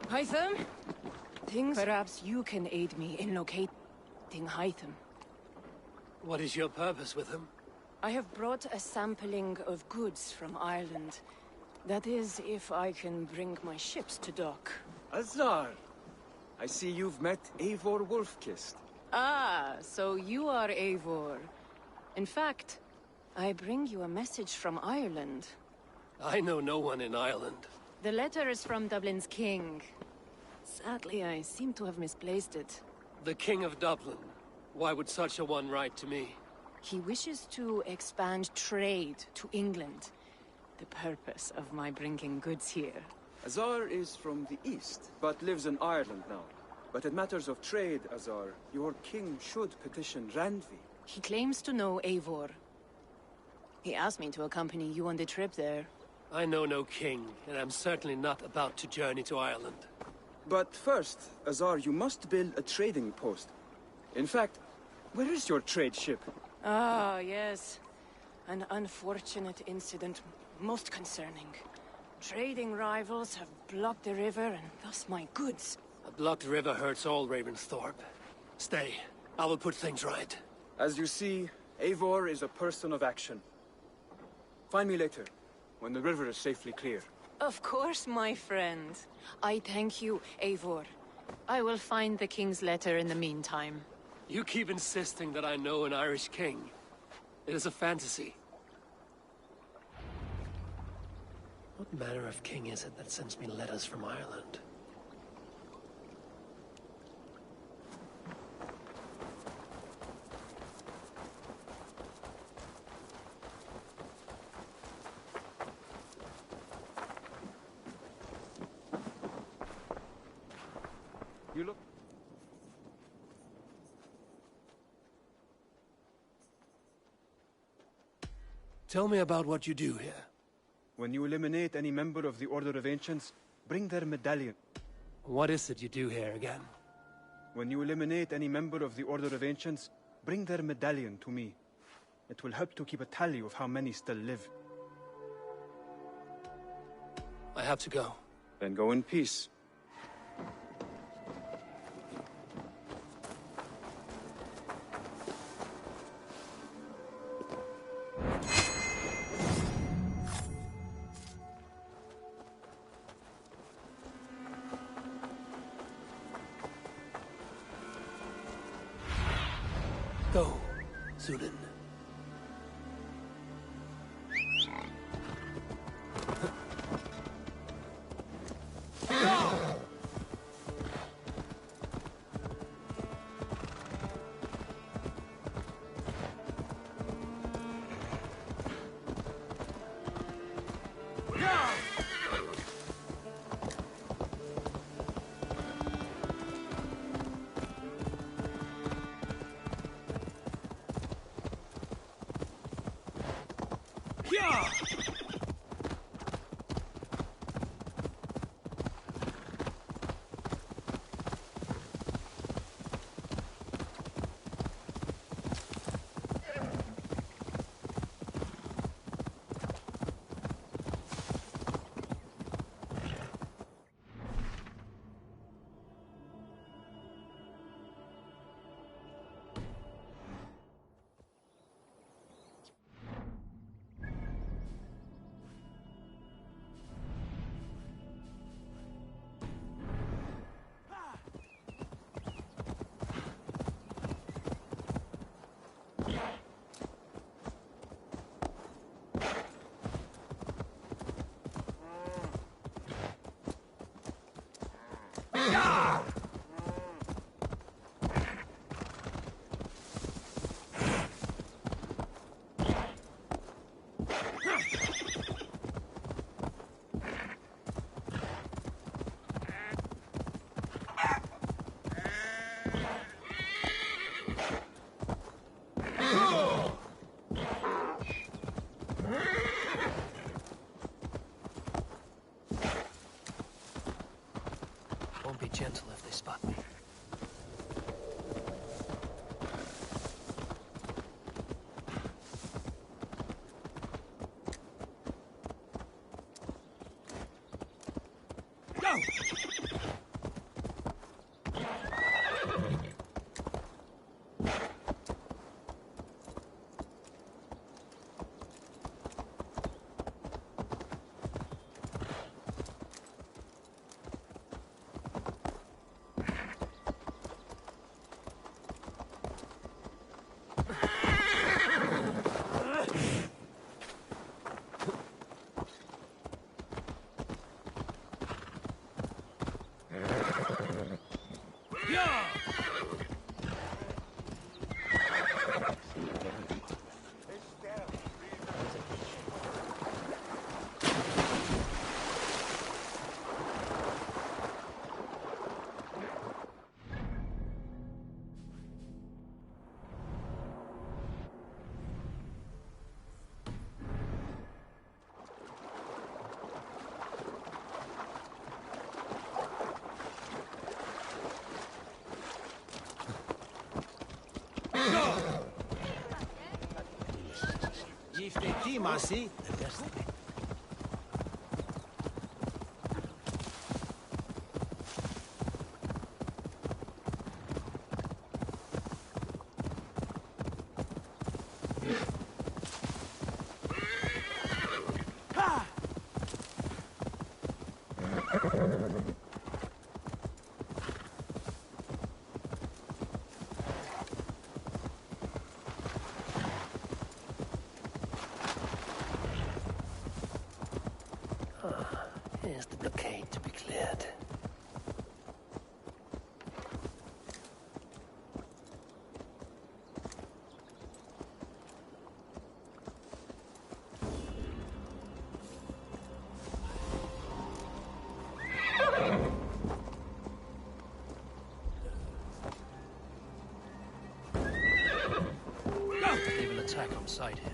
Hytham? Perhaps you can aid me in locating Hytham. What is your purpose with him? I have brought a sampling of goods from Ireland. That is, if I can bring my ships to dock. Azar! I see you've met Eivor Wolfkist. Ah, so you are Eivor. In fact, I bring you a message from Ireland. I know no one in Ireland. The letter is from Dublin's king. Sadly, I seem to have misplaced it. The King of Dublin. Why would such a one write to me? He wishes to expand trade to England. The purpose of my bringing goods here. Azar is from the east, but lives in Ireland now. But in matters of trade, Azar, your king should petition Randvi. He claims to know Eivor. He asked me to accompany you on the trip there. I know no king, and I'm certainly not about to journey to Ireland. But first, Azar, you must build a trading post. In fact, where is your trade ship? Ah, yes. An unfortunate incident, most concerning. Trading rivals have blocked the river, and thus my goods. A blocked river hurts all Ravensthorpe. Stay. I will put things right. As you see, Eivor is a person of action. Find me later, when the river is safely clear. Of course, my friend. I thank you, Eivor. I will find the king's letter in the meantime. You keep insisting that I know an Irish king. It is a fantasy. What manner of king is it that sends me letters from Ireland? You look... Tell me about what you do here. When you eliminate any member of the Order of Ancients, bring their medallion. What is it you do here again? When you eliminate any member of the Order of Ancients, bring their medallion to me. It will help to keep a tally of how many still live. I have to go. Then go in peace. Go, Zulin. Won't be gentle if they spot me. Go! Estimasi. Here's the blockade to be cleared. They will attack on sight here.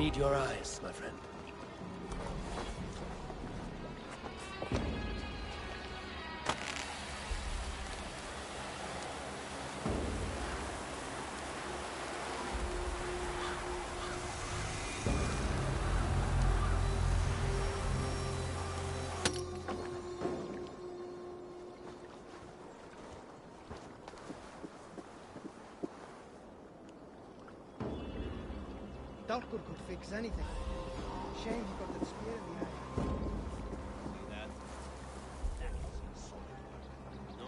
need your eyes, my friend. Doctor could fix anything. Shame he got that spear in the eye. See that? That is solid. No.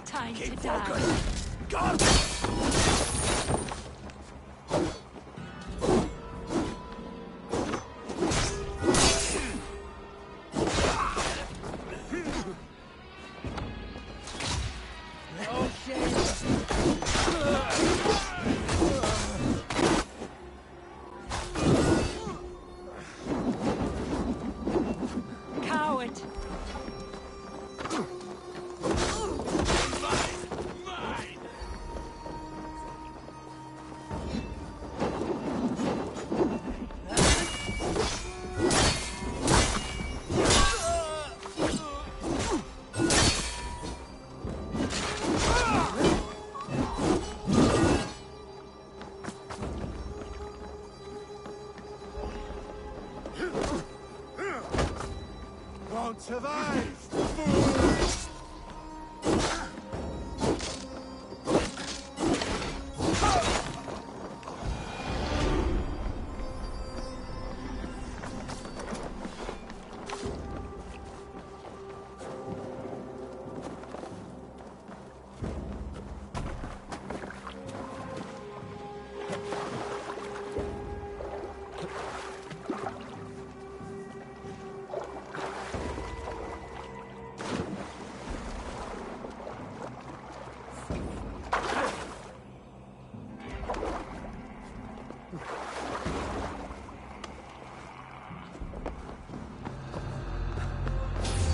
Time to Keep die. focused. God! Oh, shame! Coward! Won't survive!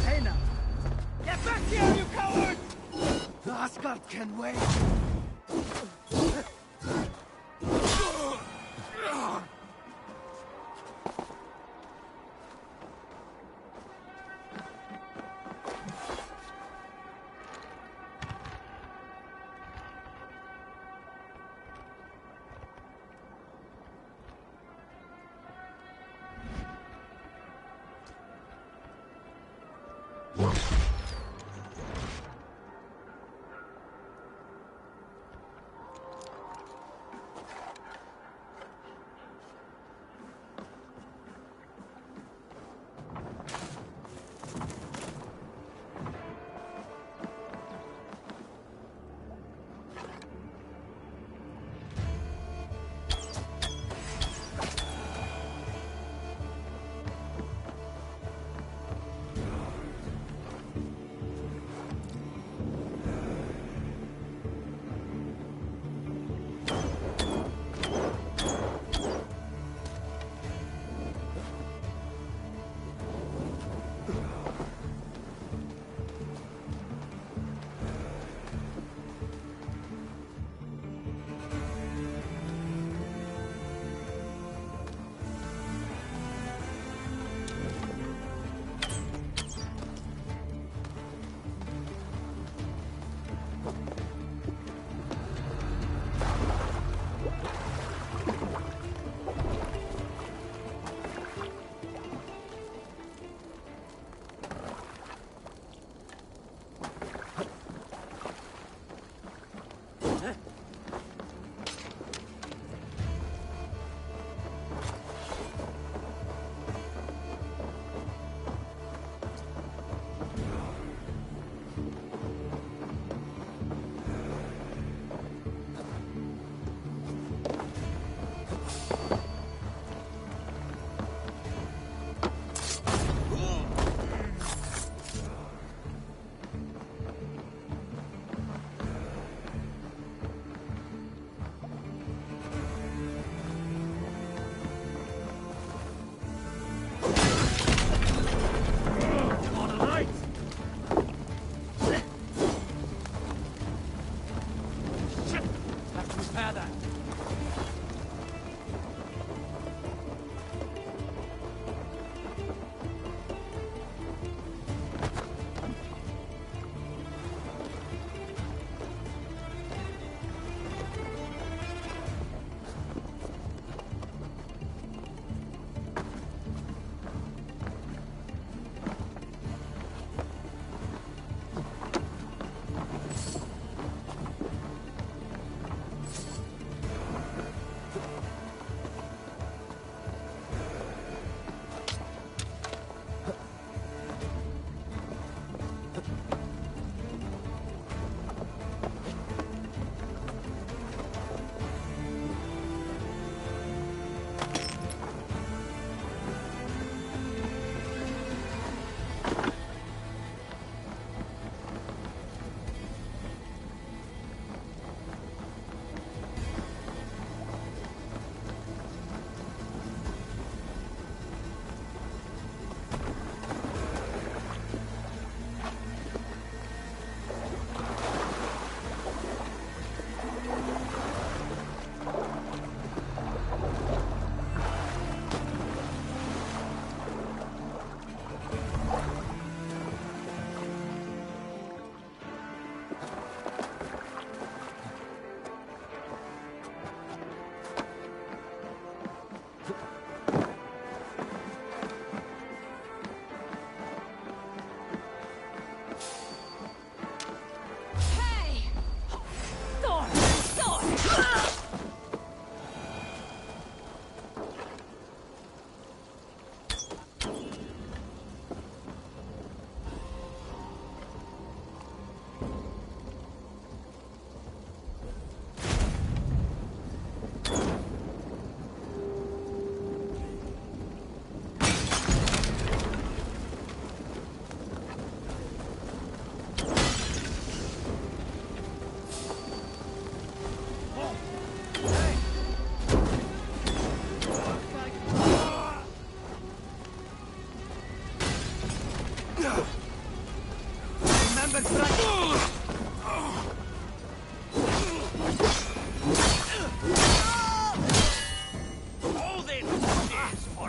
Hey now! Get back here, you coward! Asgard can wait!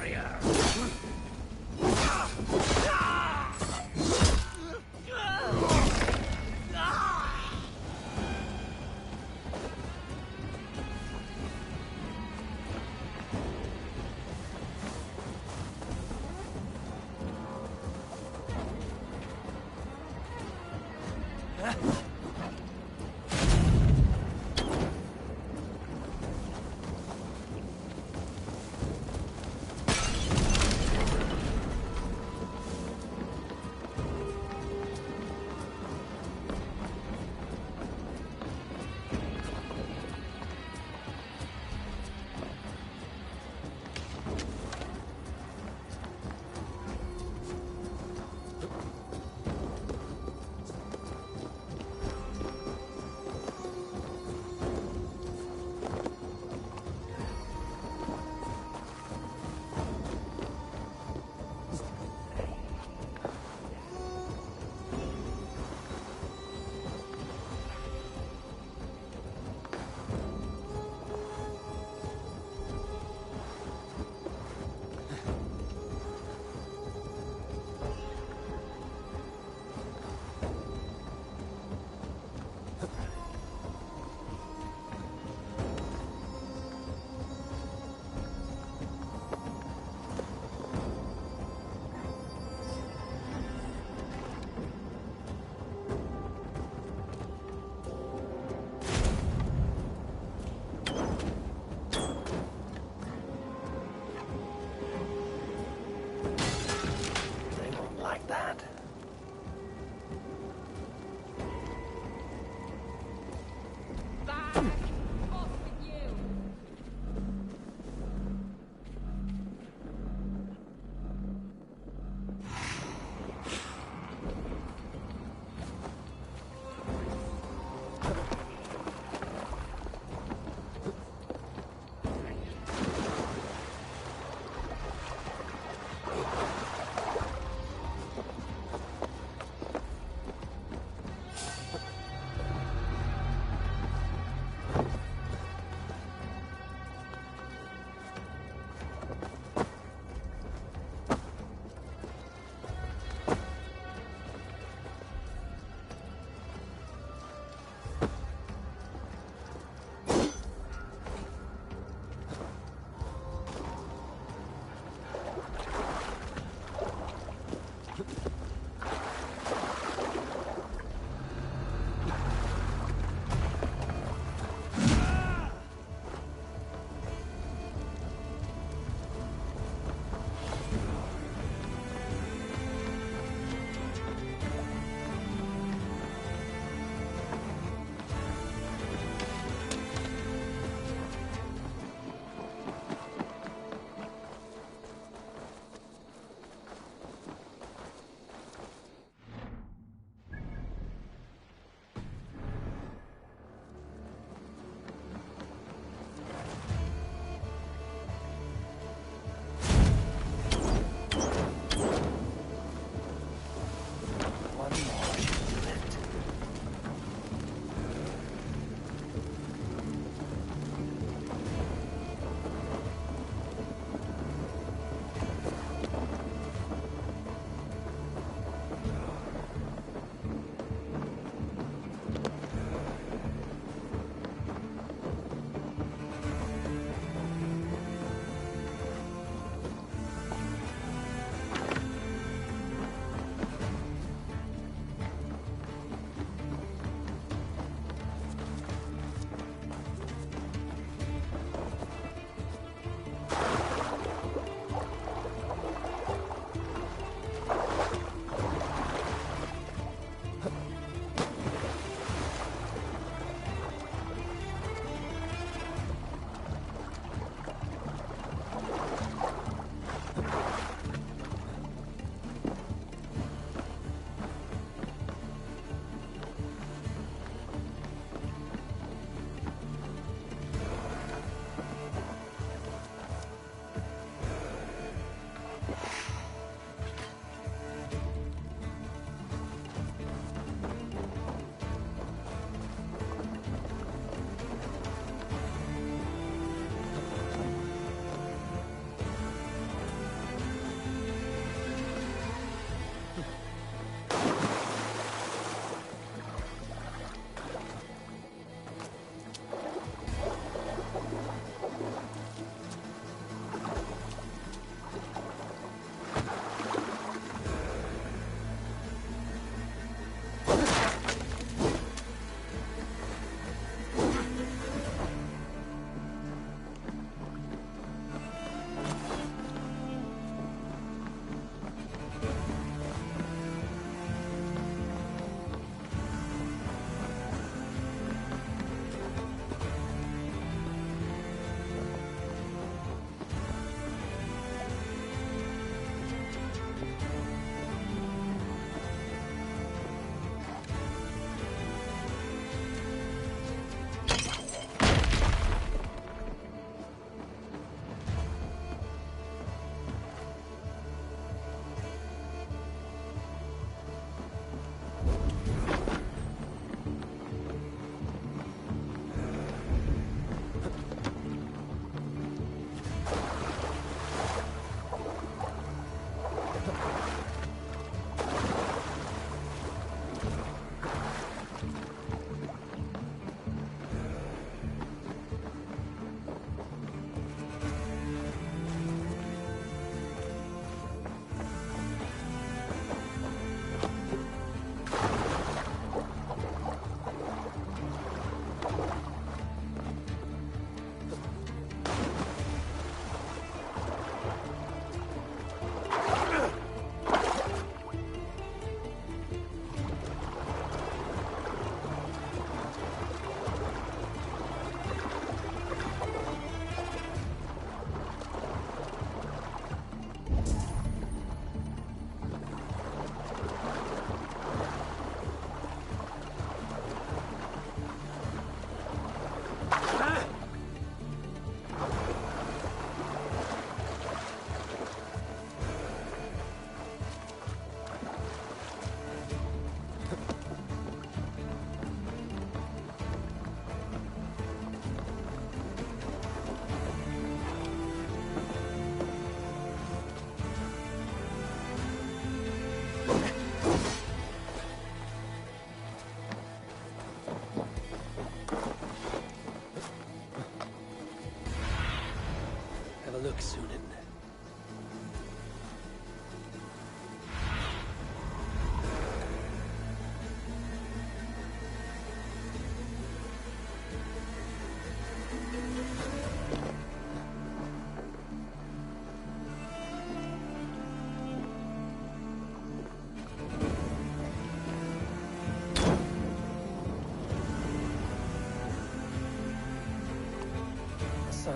warrior!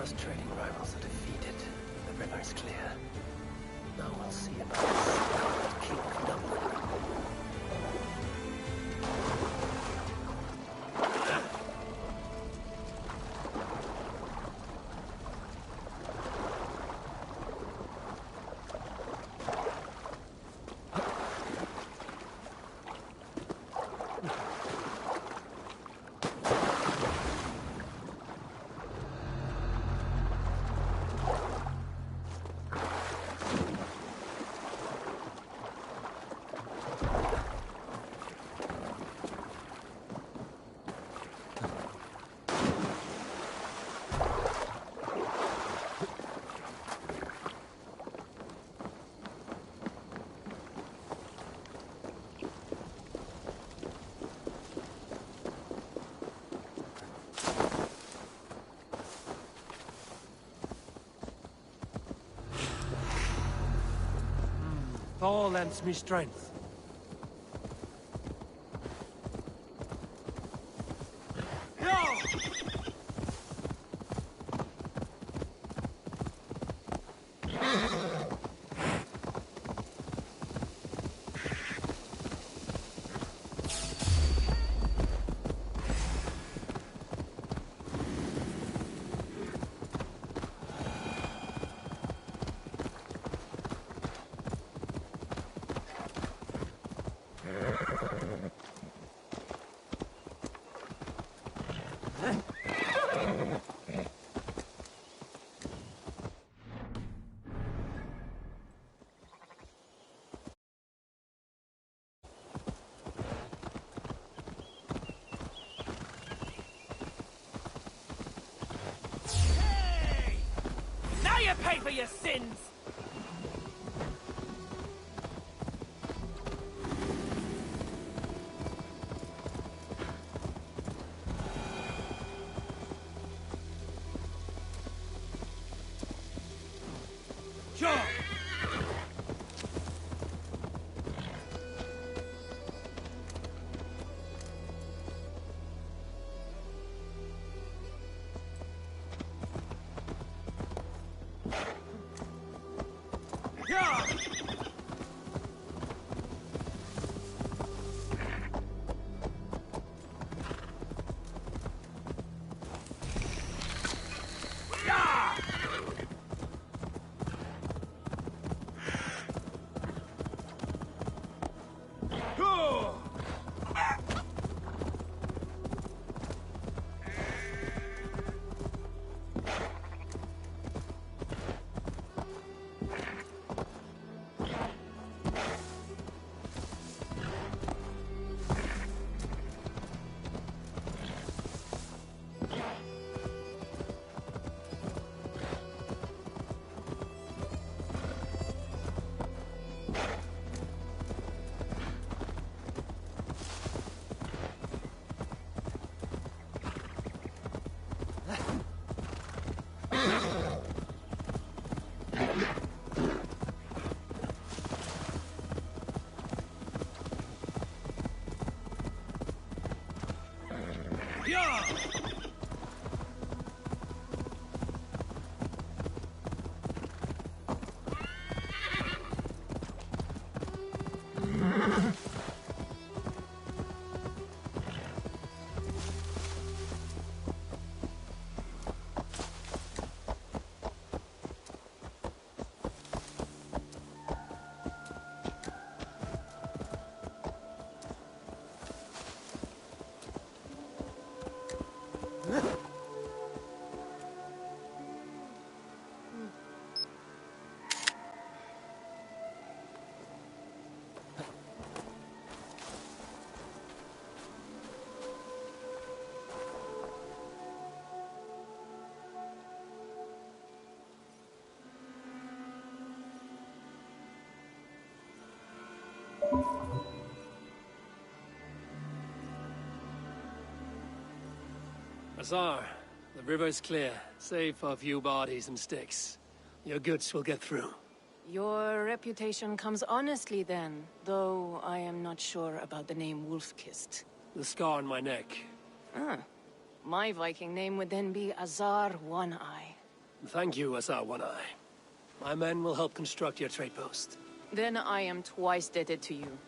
Azar's trading rivals are defeated. The river's clear. Now we'll see about the King of Dublin. Thor lends me strength. Now you pay for your sins! Sure! Azar, the river's clear, save for a few bodies and sticks. Your goods will get through. Your reputation comes honestly then, though I am not sure about the name Wolf-Kissed. The scar on my neck. Ah. My Viking name would then be Azar One-Eye. Thank you, Assassian. My men will help construct your trade post. Then I am twice indebted to you.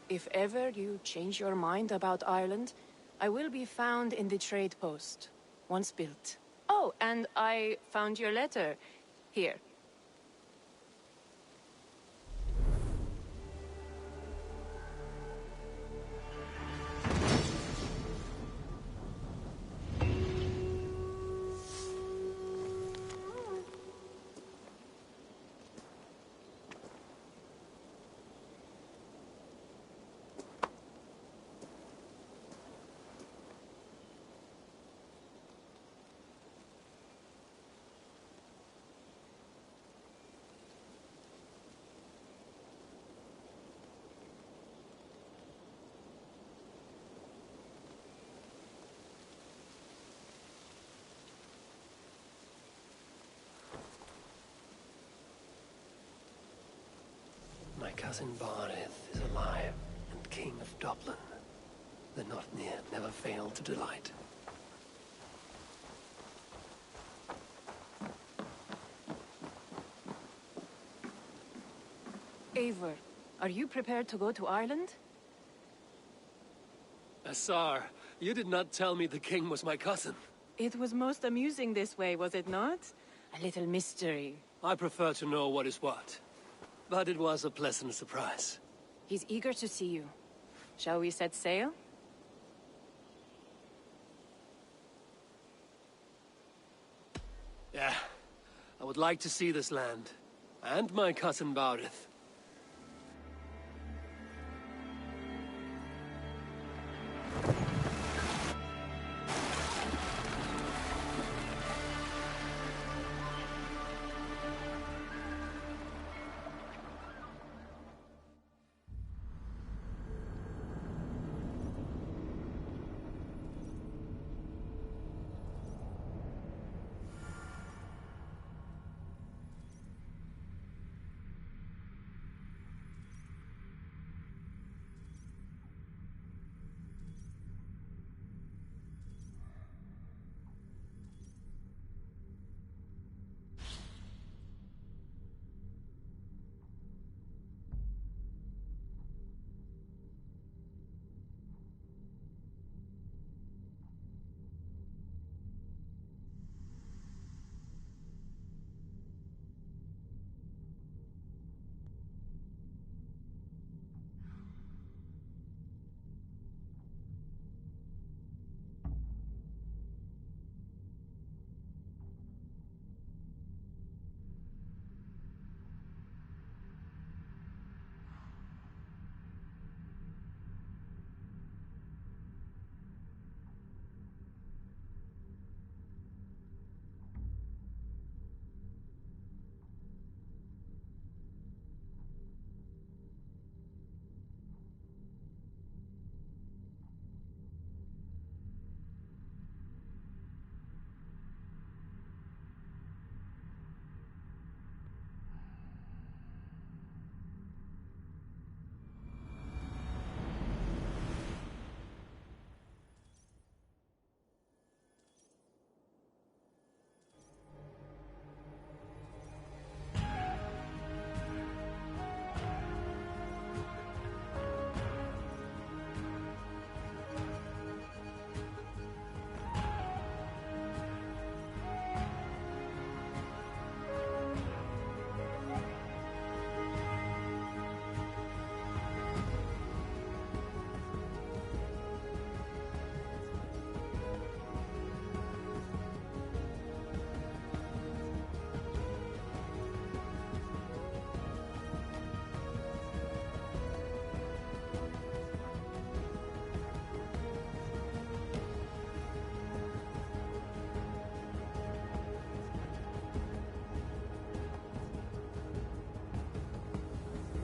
If ever you change your mind about Ireland, I will be found in the trade post, once built. Oh, and I found your letter. Here. My cousin Barith is alive and king of Dublin. The Notnir never failed to delight. Eivor, are you prepared to go to Ireland? Assar, you did not tell me the king was my cousin. It was most amusing this way, was it not? A little mystery. I prefer to know what is what. But it was a pleasant surprise. He's eager to see you. Shall we set sail? Yeah, I would like to see this land. And my cousin Barith.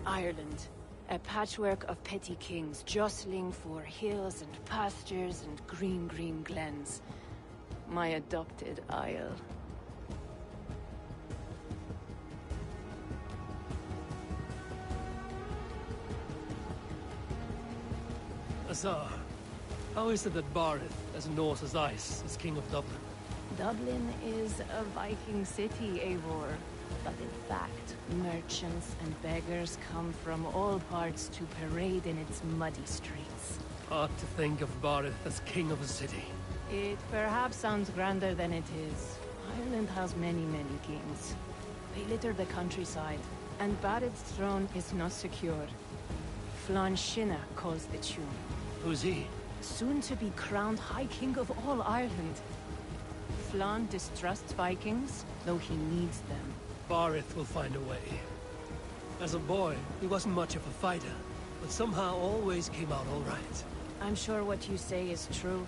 Ireland. A patchwork of petty kings jostling for hills and pastures and green glens. My adopted isle. Azar, how is it that Barith, as Norse as ice, is king of Dublin? Dublin is a Viking city, Eivor. But in fact, merchants and beggars come from all parts to parade in its muddy streets. Odd to think of Barith as king of a city. It perhaps sounds grander than it is. Ireland has many, many kings. They litter the countryside, and Barith's throne is not secure. Flann Sinna calls the tune. Who's he? Soon to be crowned High King of all Ireland. Flann distrusts Vikings, though he needs them. Barith will find a way. As a boy, he wasn't much of a fighter, but somehow always came out all right. I'm sure what you say is true.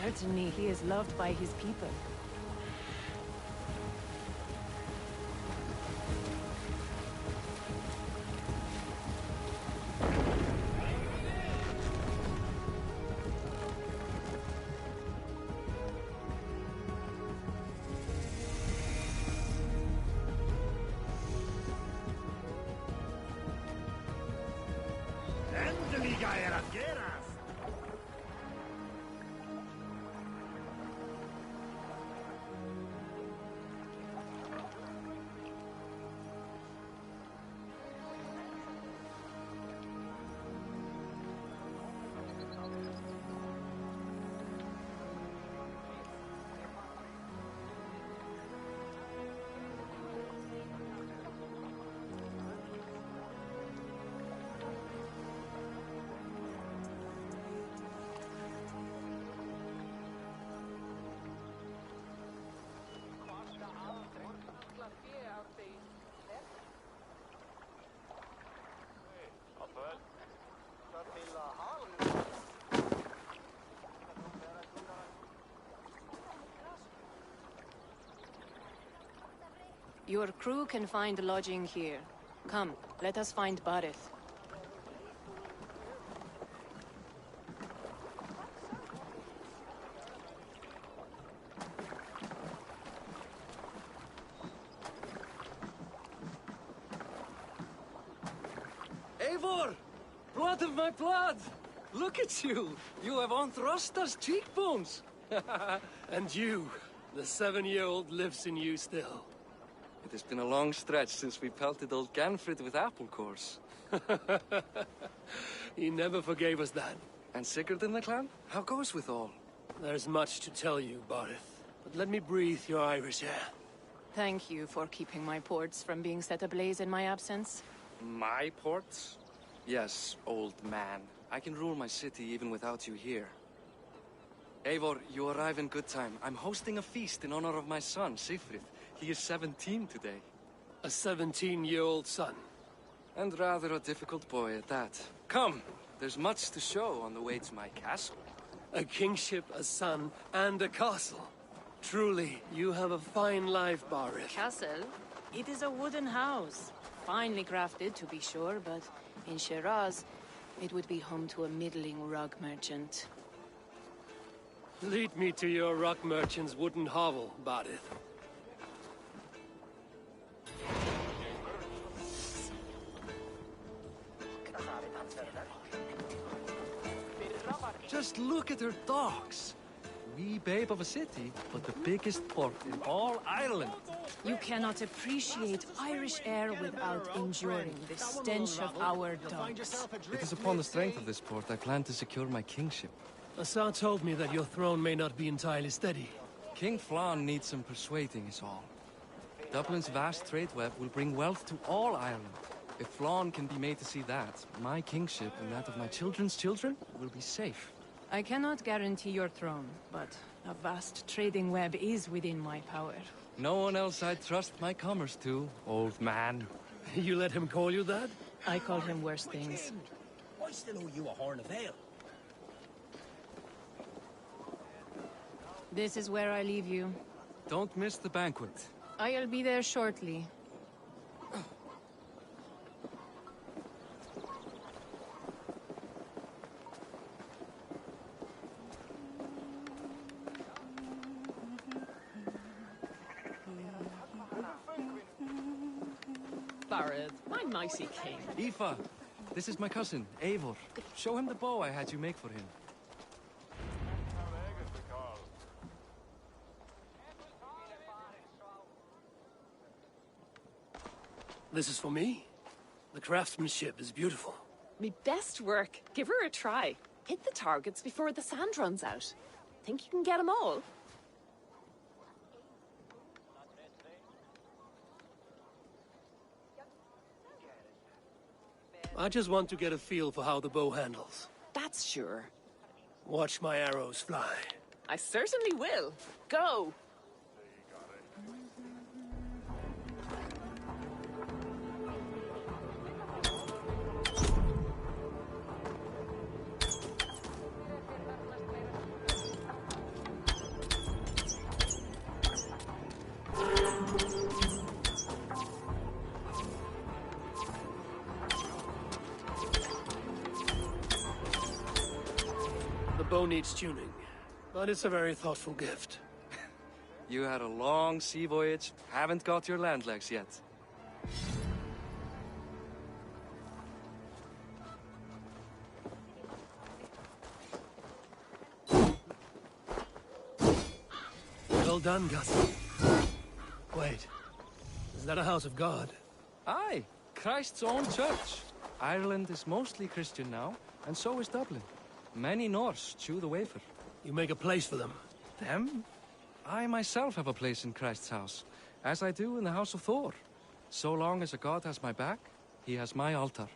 Certainly, he is loved by his people. Your crew can find lodging here. Come, let us find Barith. Eivor! Blood of my blood! Look at you! You have Anthrasta's cheekbones! And you, the 7-year-old lives in you still. It has been a long stretch since we pelted old Ganfrid with apple cores. He never forgave us that. And Sigurd in the clan? How goes with all? There's much to tell you, Barith. But let me breathe your Irish air. Thank you for keeping my ports from being set ablaze in my absence. My ports? Yes, old man. I can rule my city even without you here. Eivor, you arrive in good time. I'm hosting a feast in honor of my son, Sigfrid. He is 17 today. A 17-year-old son. And rather a difficult boy at that. Come, there's much to show on the way to my castle. A kingship, a son, and a castle. Truly, you have a fine life, Barith. Castle? It is a wooden house. Finely crafted, to be sure, but in Shiraz, it would be home to a middling rug merchant. Lead me to your rock merchant's wooden hovel, Barith. Just look at her docks. Wee babe of a city, but the biggest port in all Ireland. You cannot appreciate Irish air without enduring the stench of our docks. It is upon the strength of this port I plan to secure my kingship. Assar told me that your throne may not be entirely steady. King Flann needs some persuading is all. Dublin's vast trade web will bring wealth to all Ireland. If Flann can be made to see that, my kingship and that of my children's children will be safe. I cannot guarantee your throne, but a vast trading web is within my power. No one else I'd trust my commerce to, old man. You let him call you that? I call him worse things. I still owe you a horn of ale. This is where I leave you. Don't miss the banquet. I'll be there shortly. Barith, my nicey king. Aoife, this is my cousin, Eivor. Show him the bow I had you make for him. This is for me. The craftsmanship is beautiful. Me best work. Give her a try. Hit the targets before the sand runs out. Think you can get them all? I just want to get a feel for how the bow handles. That's sure. Watch my arrows fly. I certainly will. Go! The bow needs tuning, but it's a very thoughtful gift. You had a long sea voyage, haven't got your land legs yet. Well done, Gus. Wait, is that a house of God? Aye, Christ's own church. Ireland is mostly Christian now, and so is Dublin. Many Norse chew the wafer. You make a place for them. Them? I myself have a place in Christ's house, as I do in the house of Thor. So long as a god has my back, he has my altar.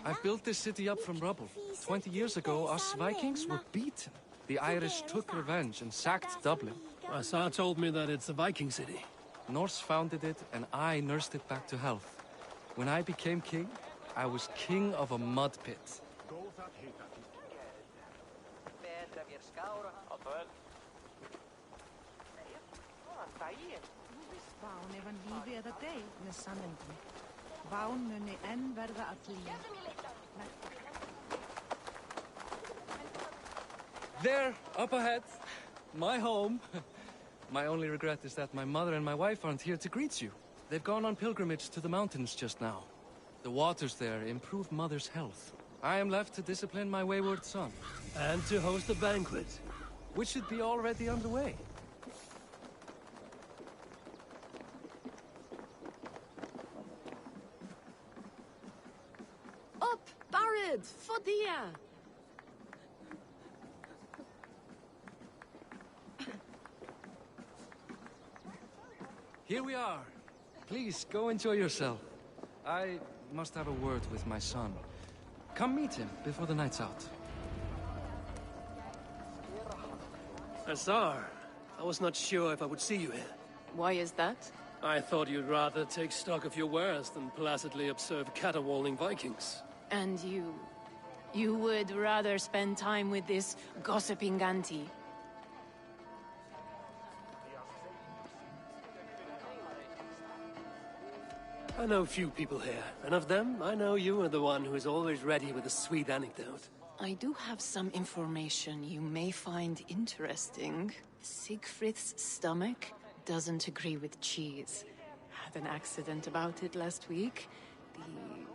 I've built this city up from rubble. 20 years ago, us Vikings were beaten. The Irish took revenge and sacked Dublin. Assar told me that it's a Viking city. Norse founded it, and I nursed it back to health. When I became king, I was king of a mud pit. There, up ahead, my home. My only regret is that my mother and my wife aren't here to greet you. They've gone on pilgrimage to the mountains just now. The waters there improve Mother's health. I am left to discipline my wayward son. And to host a banquet. Which should be already underway. Up, Barid! Fodia! Here we are. Please, go enjoy yourself. I must have a word with my son. Come meet him before the night's out. Assar, I was not sure if I would see you here. Why is that? I thought you'd rather take stock of your wares than placidly observe caterwauling Vikings. And you would rather spend time with this gossiping auntie? I know few people here, and of them, I know you are the one who is always ready with a sweet anecdote. I do have some information you may find interesting. Siegfried's stomach doesn't agree with cheese. Had an accident about it last week.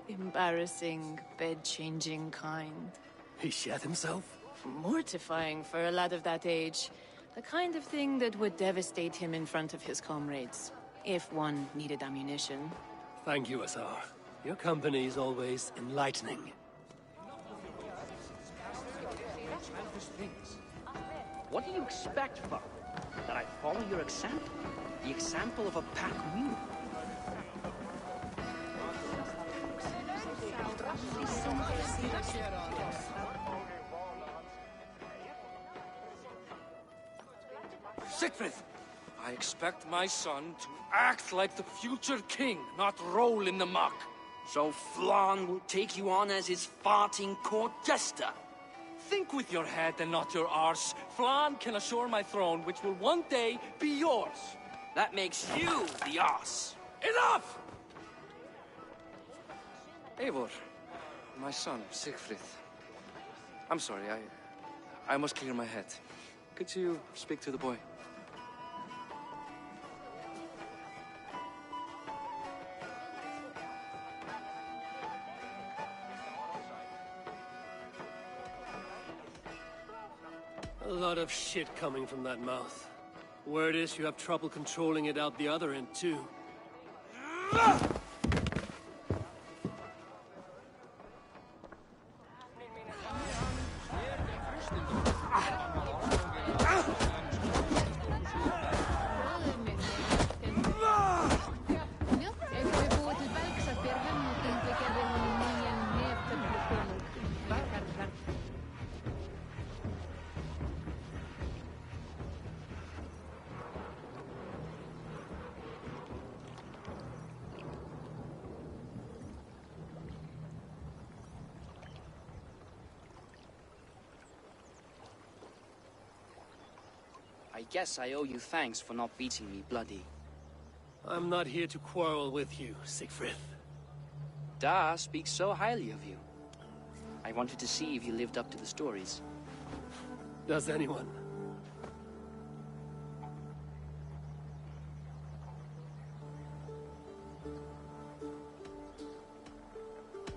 The embarrassing, bed-changing kind. He shat himself? Mortifying for a lad of that age. The kind of thing that would devastate him in front of his comrades. If one needed ammunition. Thank you, Assar. Your company is always enlightening. What do you expect, Father? That I follow your example? The example of a pack mule? Siegfried! I expect my son to act like the future king, not roll in the muck. So Flan will take you on as his farting court jester? Think with your head and not your arse. Flan can assure my throne, which will one day be yours. That makes you the ass. Enough! Eivor, my son, Siegfried. I'm sorry, I must clear my head. Could you speak to the boy? A lot of shit coming from that mouth. Word is you have trouble controlling it out the other end, too. I guess I owe you thanks for not beating me bloody. I'm not here to quarrel with you, Siegfried. Da speaks so highly of you. I wanted to see if you lived up to the stories. Does anyone?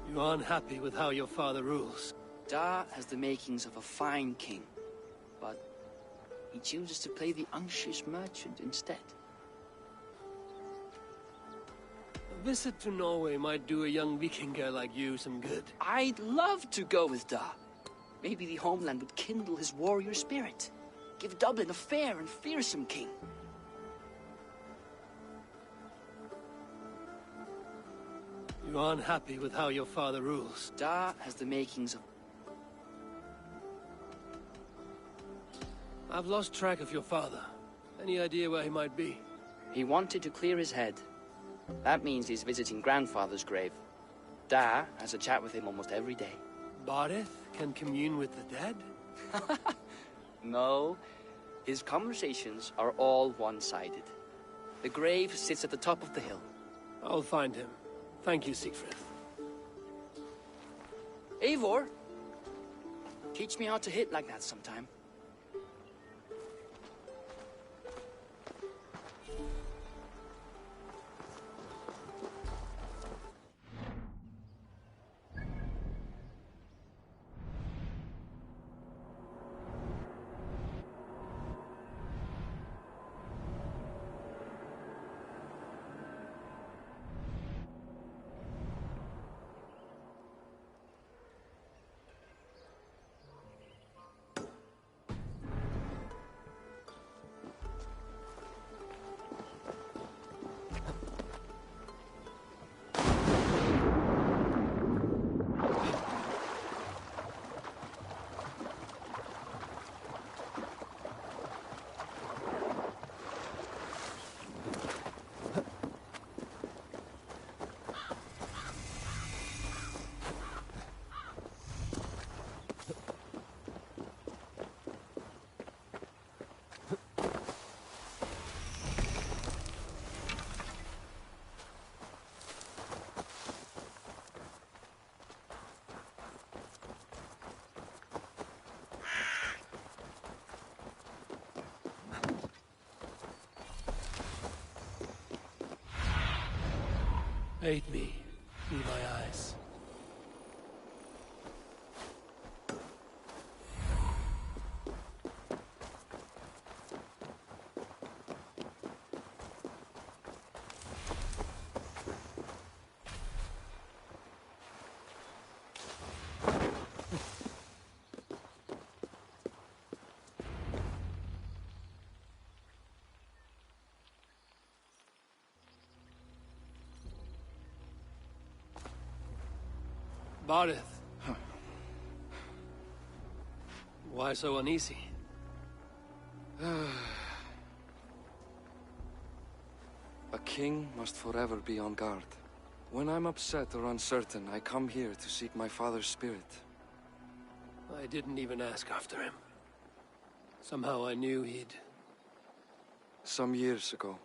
You are unhappy with how your father rules. Da has the makings of a fine king, but he chooses to play the unctuous merchant instead. A visit to Norway might do a young Viking girl like you some good. I'd love to go with Da. Maybe the homeland would kindle his warrior spirit. Give Dublin a fair and fearsome king. You are unhappy with how your father rules. Da has the makings of... I've lost track of your father. Any idea where he might be? He wanted to clear his head. That means he's visiting grandfather's grave. Da has a chat with him almost every day. Barith can commune with the dead? No. His conversations are all one-sided. The grave sits at the top of the hill. I'll find him. Thank you, Siegfried. Eivor! Teach me how to hit like that sometime. Aid me. Be my eyes. Barith. Why so uneasy? A king must forever be on guard. When I'm upset or uncertain, I come here to seek my father's spirit. I didn't even ask after him. Somehow I knew he'd... Some years ago,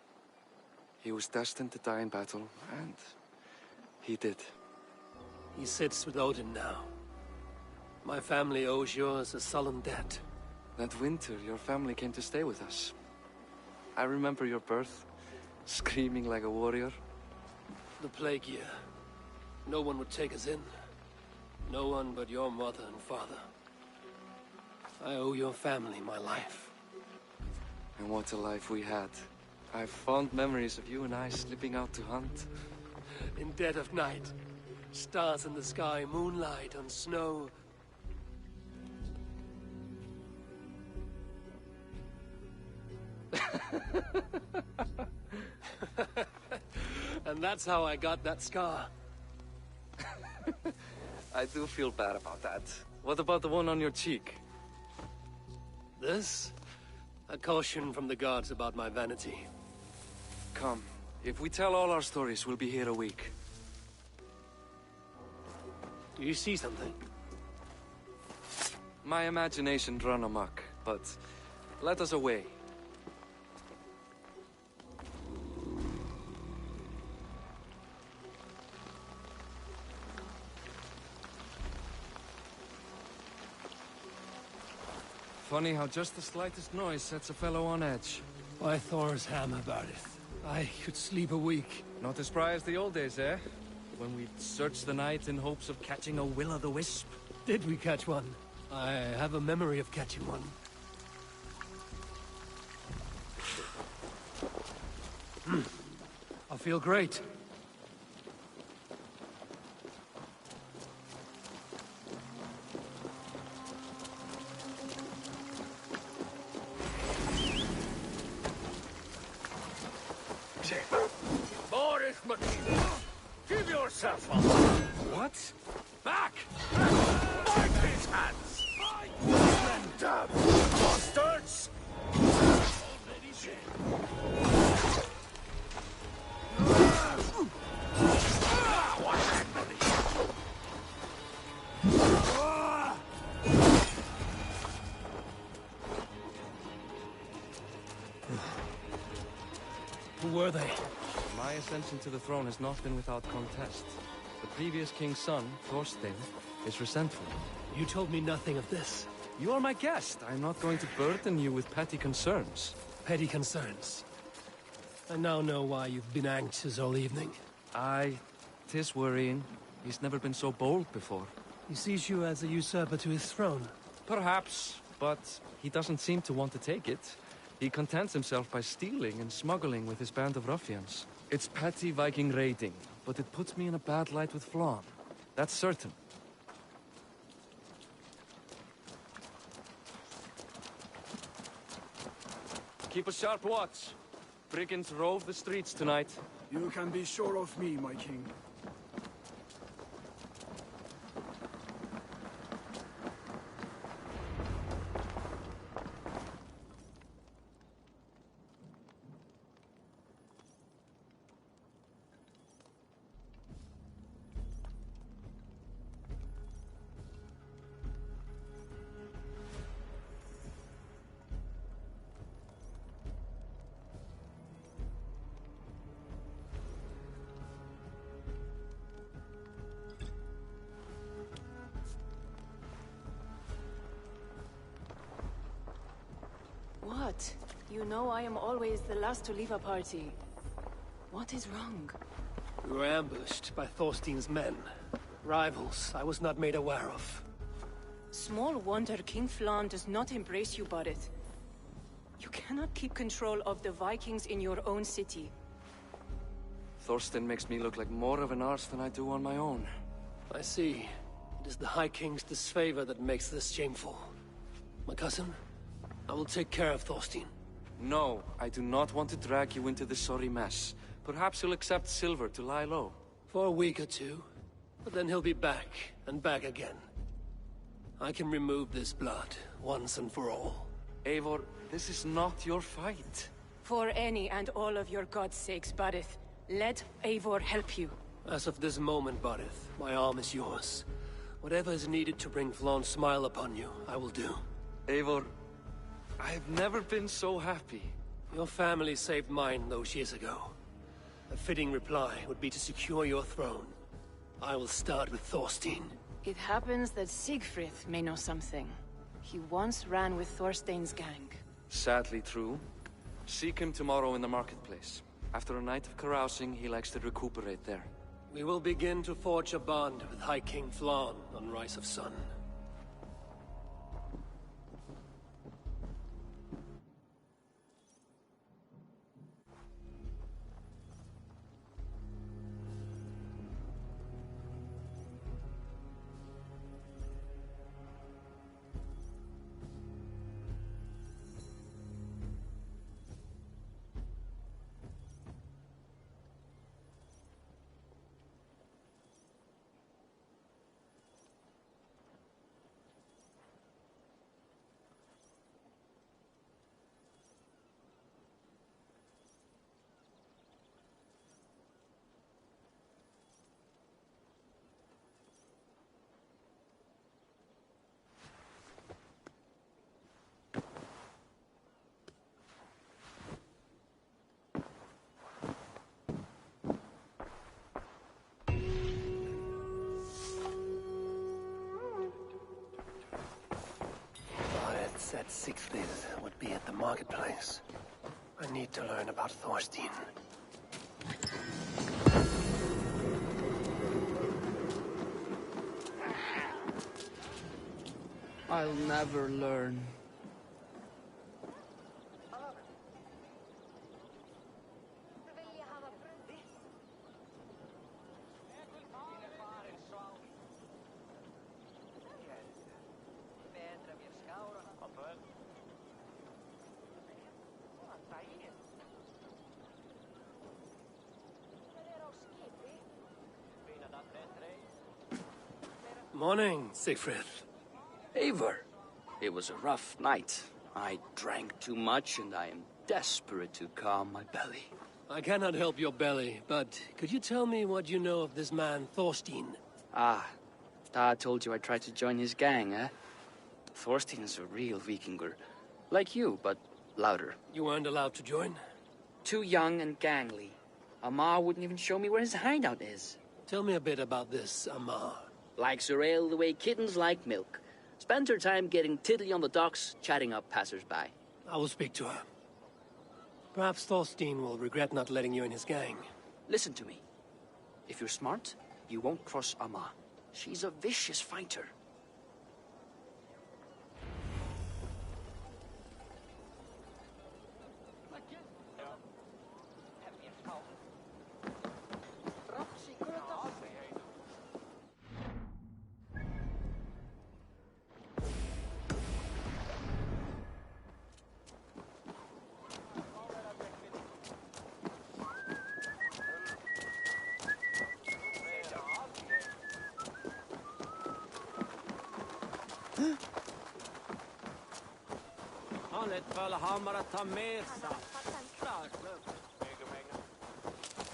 he was destined to die in battle, and he did. He sits with Odin now. My family owes yours a sullen debt. That winter, your family came to stay with us. I remember your birth, screaming like a warrior. The plague year. No one would take us in. No one but your mother and father. I owe your family my life. And what a life we had. I have fond memories of you and I slipping out to hunt. In dead of night. Stars in the sky, moonlight on snow. And that's how I got that scar. I do feel bad about that. What about the one on your cheek? This? A caution from the gods about my vanity. Come, if we tell all our stories, we'll be here a week. Do you see something? My imagination run amok, but let us away. Funny how just the slightest noise sets a fellow on edge. Why Thor's hammer, Barith? I could sleep a week. Not as spry as the old days, eh? When we'd search the night in hopes of catching a will-o'-the-wisp. Did we catch one? I have a memory of catching one. I feel great. Boris McKee, give yourself up. What? Back! Bite his hands! Then dab! Bastards! Already dead. What happened? Who were they? My ascension to the throne has not been without contest. The previous king's son, Thorstein, is resentful. You told me nothing of this. You are my guest. I'm not going to burden you with petty concerns. Petty concerns. I now know why you've been anxious all evening. Aye, 'tis worrying. He's never been so bold before. He sees you as a usurper to his throne. Perhaps, but he doesn't seem to want to take it. He contents himself by stealing and smuggling with his band of ruffians. It's petty Viking raiding, but it puts me in a bad light with Flann. That's certain. Keep a sharp watch. Brigands rove the streets tonight. You can be sure of me, my king. What? You know I am always the last to leave a party. What is wrong? We were ambushed by Thorstein's men. Rivals I was not made aware of. Small wonder King Flann does not embrace you, Barith. You cannot keep control of the Vikings in your own city. Thorstein makes me look like more of an arse than I do on my own. I see. It is the High King's disfavor that makes this shameful. My cousin, I will take care of Thorstein. No, I do not want to drag you into this sorry mess. Perhaps he'll accept silver to lie low. For a week or two, but then he'll be back, and back again. I can remove this blood, once and for all. Eivor, this is not your fight. For any and all of your god's sakes, Barith, let Eivor help you. As of this moment, Barith, my arm is yours. Whatever is needed to bring Flann's smile upon you, I will do. Eivor, I've never been so happy. Your family saved mine those years ago. A fitting reply would be to secure your throne. I will start with Thorstein. It happens that Siegfried may know something. He once ran with Thorstein's gang. Sadly true. Seek him tomorrow in the marketplace. After a night of carousing, he likes to recuperate there. We will begin to forge a bond with High King Flann on Rise of Sun. about Thorstein. I'll never learn. Morning, Siegfried. Eivor, it was a rough night. I drank too much and I am desperate to calm my belly. I cannot help your belly, but could you tell me what you know of this man, Thorstein? Ah, Dad told you I tried to join his gang, eh? Thorstein is a real Vikinger. Like you, but louder. You weren't allowed to join? Too young and gangly. Amar wouldn't even show me where his hideout is. Tell me a bit about this Amar. Likes her ale the way kittens like milk. Spends her time getting tiddly on the docks, chatting up passers-by. I will speak to her. Perhaps Thorstein will regret not letting you in his gang. Listen to me. If you're smart, you won't cross Amma. She's a vicious fighter.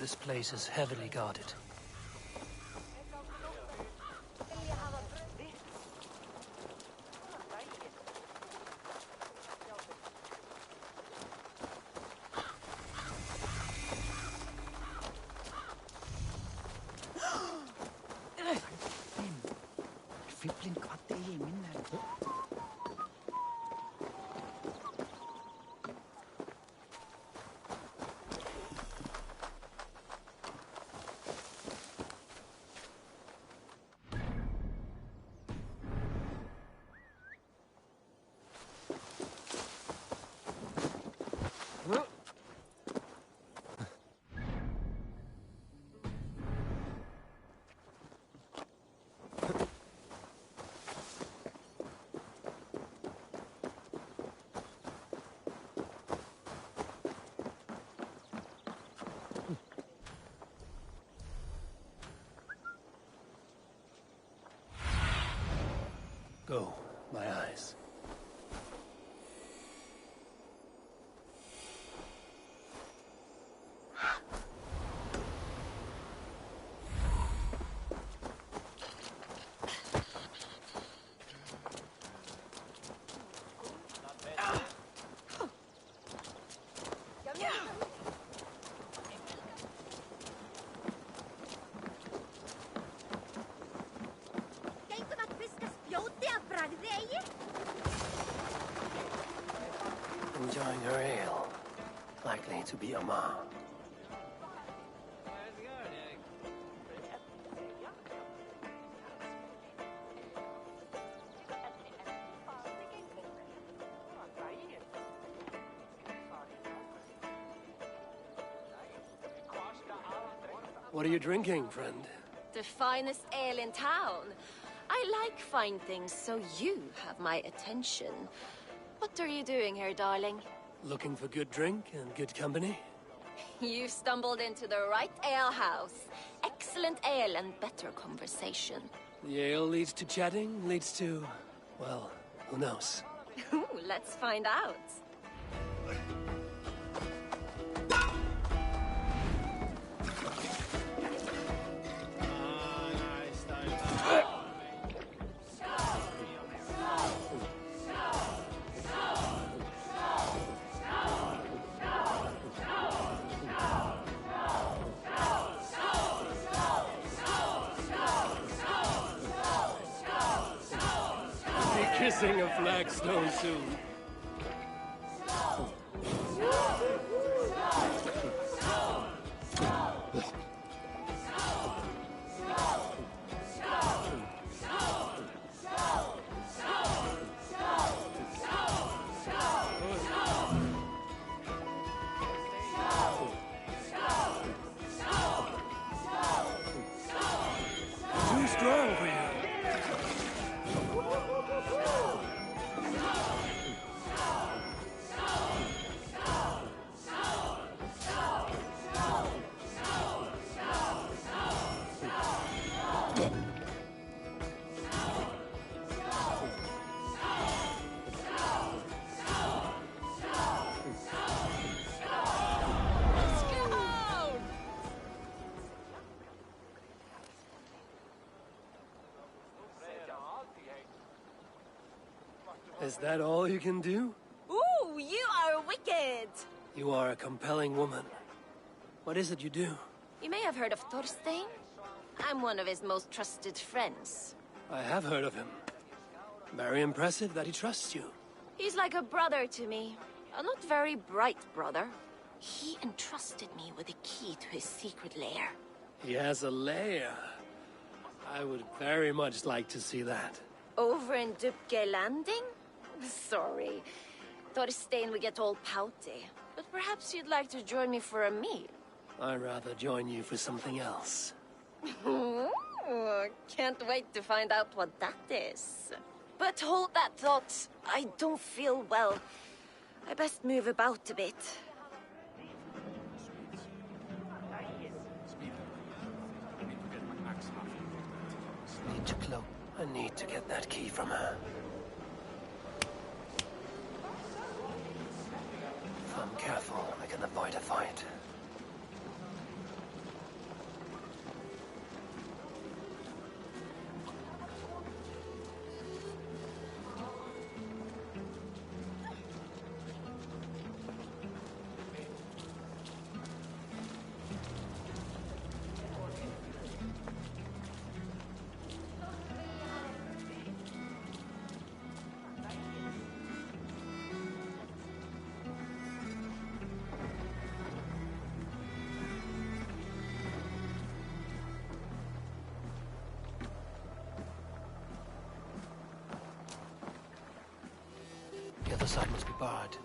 This place is heavily guarded. Go, my eyes. Enjoying her ale. Likely to be Amar. What are you drinking, friend? The finest ale in town. I like fine things, so you have my attention. What are you doing here, darling? Looking for good drink and good company? You've stumbled into the right alehouse. Excellent ale and better conversation. The ale leads to chatting, leads to... well, who knows? Ooh, let's find out. Kissing a flagstone soon. Is that all you can do? Ooh, you are wicked! You are a compelling woman. What is it you do? You may have heard of Thorstein. I'm one of his most trusted friends. I have heard of him. Very impressive that he trusts you. He's like a brother to me. A not very bright brother. He entrusted me with the key to his secret lair. He has a lair. I would very much like to see that. Over in Dupke Landing? Sorry. Thorstein would get all pouty. But perhaps you'd like to join me for a meal. I'd rather join you for something else. Ooh, can't wait to find out what that is. But hold that thought. I don't feel well. I best move about a bit. Need to cloak. I need to get that key from her. If I'm careful, I can avoid a fight. The other side must be barred.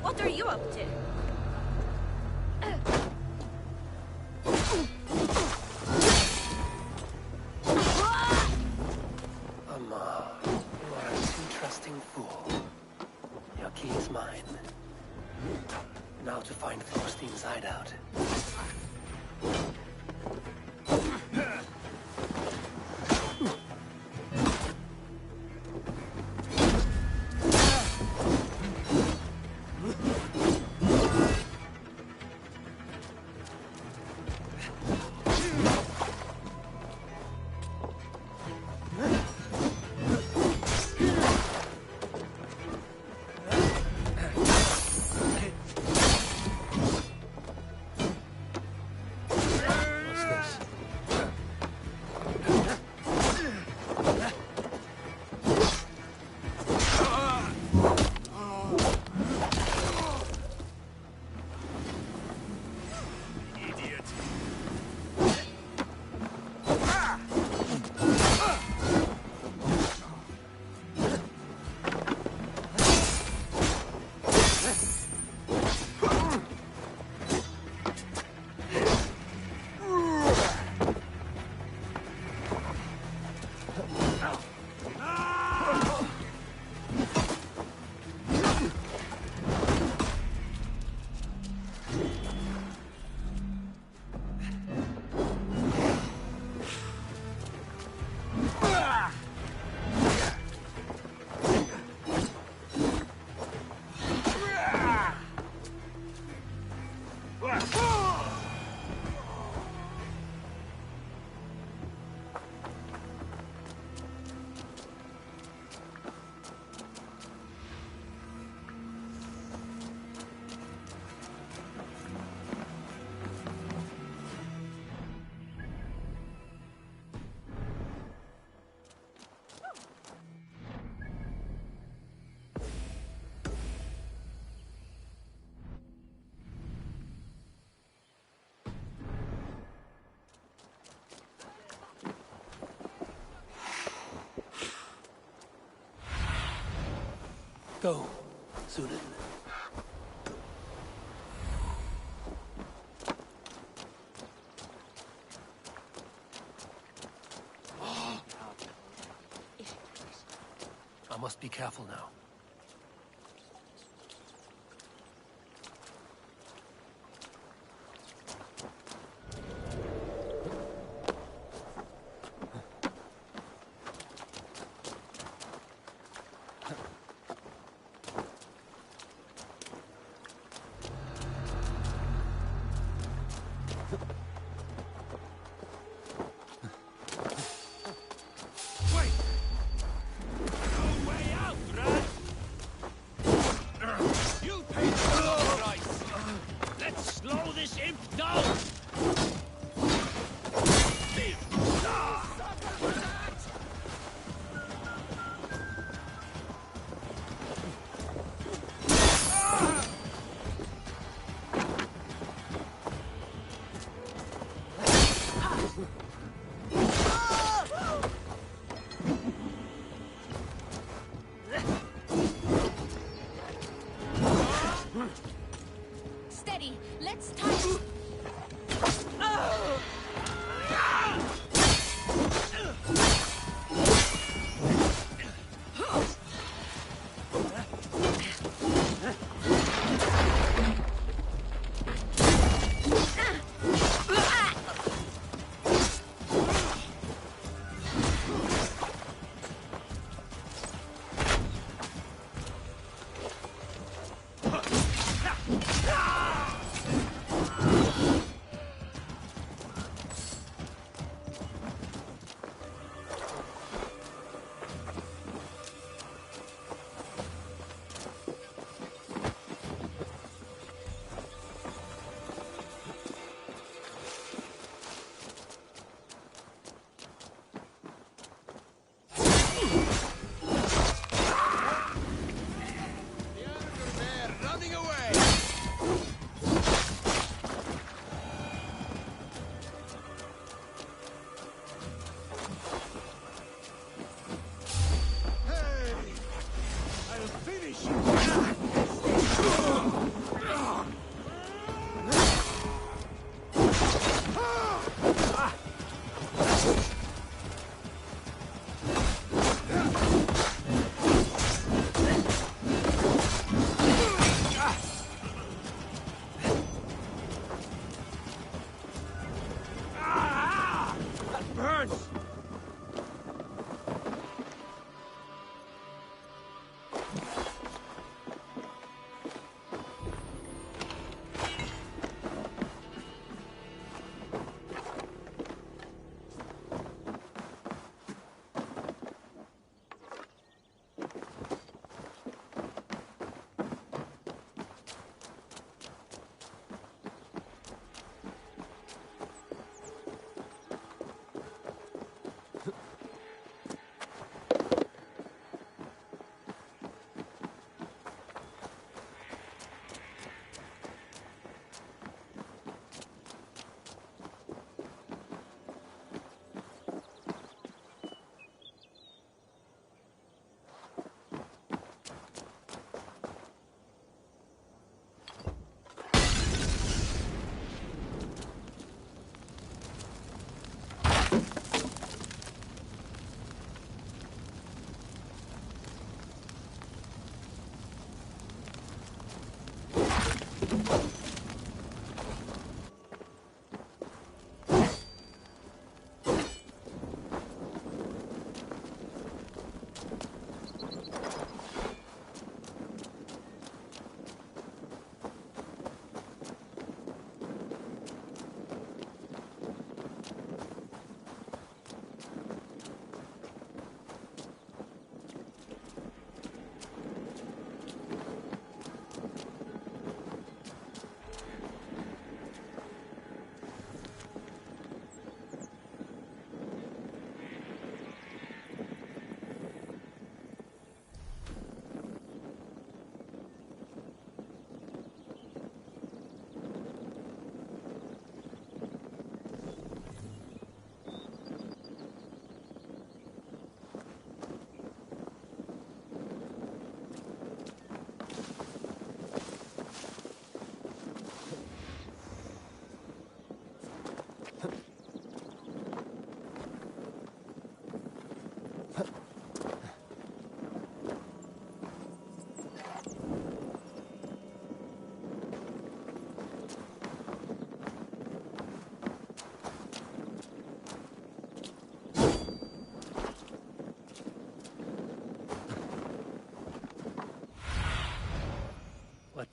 What are you up to? Amar, you are a too trusting fool. Your key is mine. Now to find Thorstein's hideout. Go, Sunan. Just be careful now. Steady, let's touch.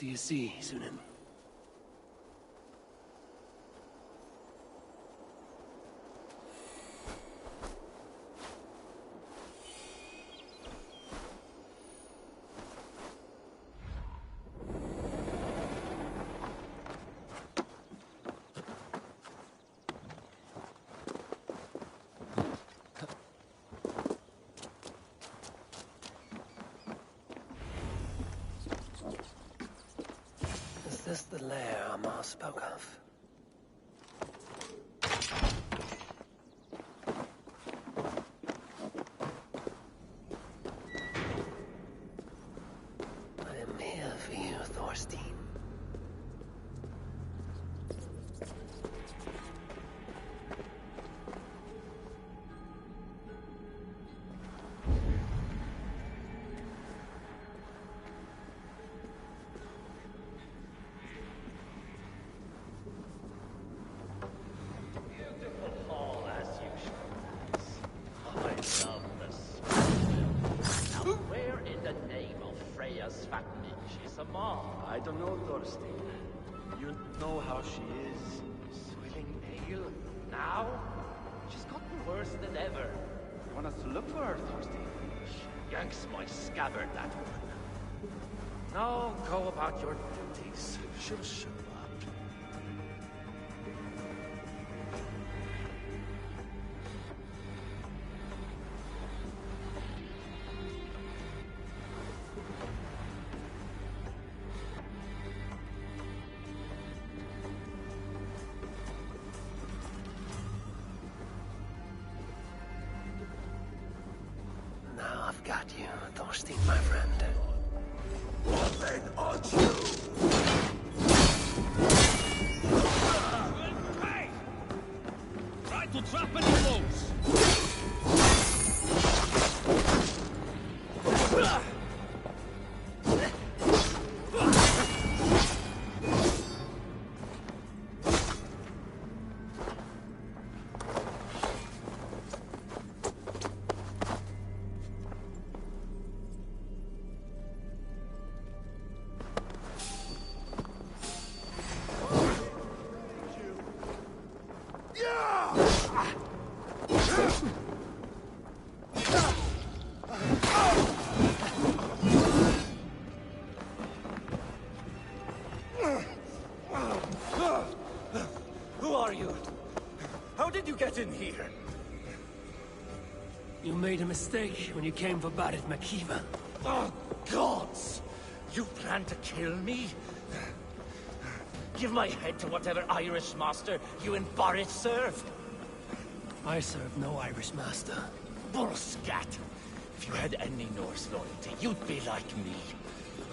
do you see, Sunan? Is this the lair Amar spoke of? I am here for you, Thorstein. I don't know, Thorstein. You know how she is. Swilling ale? Now? She's gotten worse than ever. You want us to look for her, Thorstein? She yanks my scabbard, that woman. Now go about your duties. She'll show up. Now I've got you, Thorstein, my friend. Then on you! Hey! Try to trap any foes! Who are you? How did you get in here? You made a mistake when you came for Barit Makiva. Oh, gods! You plan to kill me? Give my head to whatever Irish master you and Boris served. I serve no Irish master. Bullscat! If you had any Norse loyalty, you'd be like me,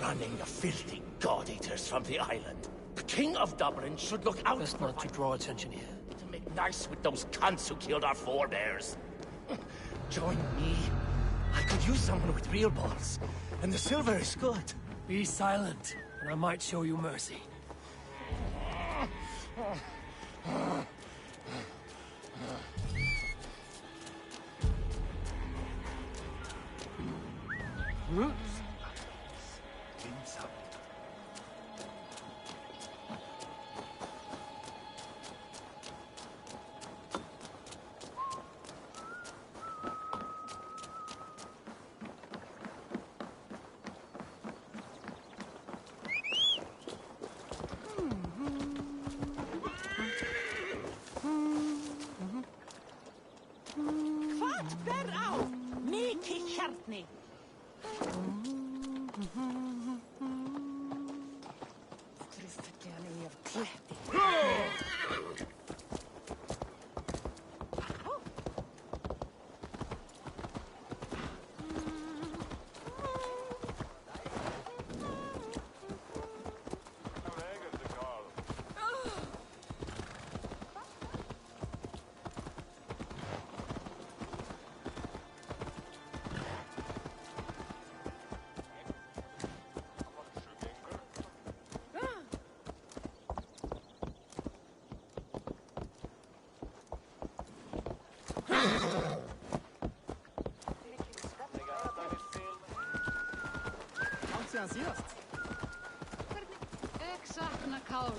running the filthy god-eaters from the island. The King of Dublin should look out Best for not to draw attention here. to make nice with those cunts who killed our forebears. Join me. I could use someone with real balls, and the silver is good. Be silent, and I might show you mercy. Hvað ber á? Mikið hjarni. Kristja hann í af kletti. sakna kál.